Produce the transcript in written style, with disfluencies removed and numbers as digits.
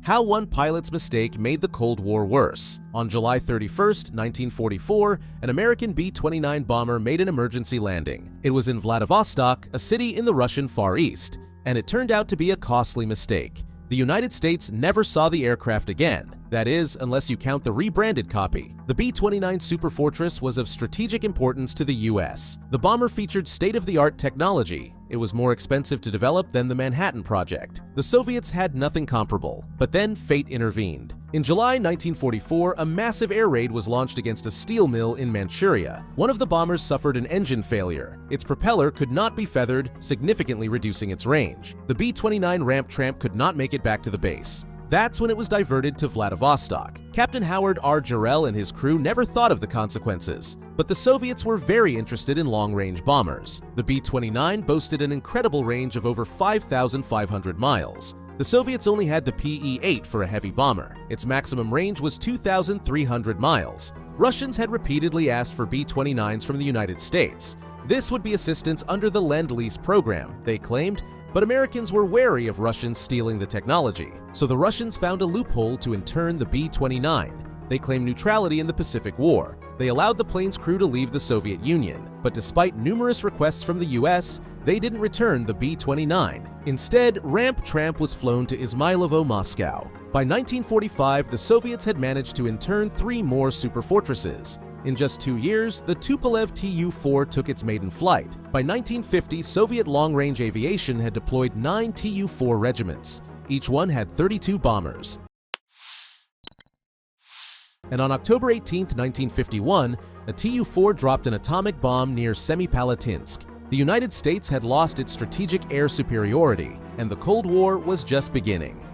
How one pilot's mistake made the Cold War worse. On July 31, 1944, an American B-29 bomber made an emergency landing. It was in Vladivostok, a city in the Russian Far East, and it turned out to be a costly mistake. The United States never saw the aircraft again. That is, unless you count the rebranded copy. The B-29 Superfortress was of strategic importance to the US. The bomber featured state-of-the-art technology. It was more expensive to develop than the Manhattan Project. The Soviets had nothing comparable, but then fate intervened. In July 1944, a massive air raid was launched against a steel mill in Manchuria. One of the bombers suffered an engine failure. Its propeller could not be feathered, significantly reducing its range. The B-29 ramp tramp could not make it back to the base. That's when it was diverted to Vladivostok. Captain Howard R. Jarrell and his crew never thought of the consequences, but the Soviets were very interested in long-range bombers. The B-29 boasted an incredible range of over 5,500 miles. The Soviets only had the PE-8 for a heavy bomber. Its maximum range was 2,300 miles. Russians had repeatedly asked for B-29s from the United States. This would be assistance under the Lend-Lease program, they claimed, but Americans were wary of Russians stealing the technology, so the Russians found a loophole to intern the B-29. They claimed neutrality in the Pacific War. They allowed the plane's crew to leave the Soviet Union, but despite numerous requests from the US, they didn't return the B-29. Instead, Ramp Tramp was flown to Izmailovo, Moscow. By 1945, the Soviets had managed to intern 3 more superfortresses. In just 2 years, the Tupolev Tu-4 took its maiden flight. By 1950, Soviet long-range aviation had deployed 9 Tu-4 regiments. Each one had 32 bombers. And on October 18, 1951, a Tu-4 dropped an atomic bomb near Semipalatinsk. The United States had lost its strategic air superiority, and the Cold War was just beginning.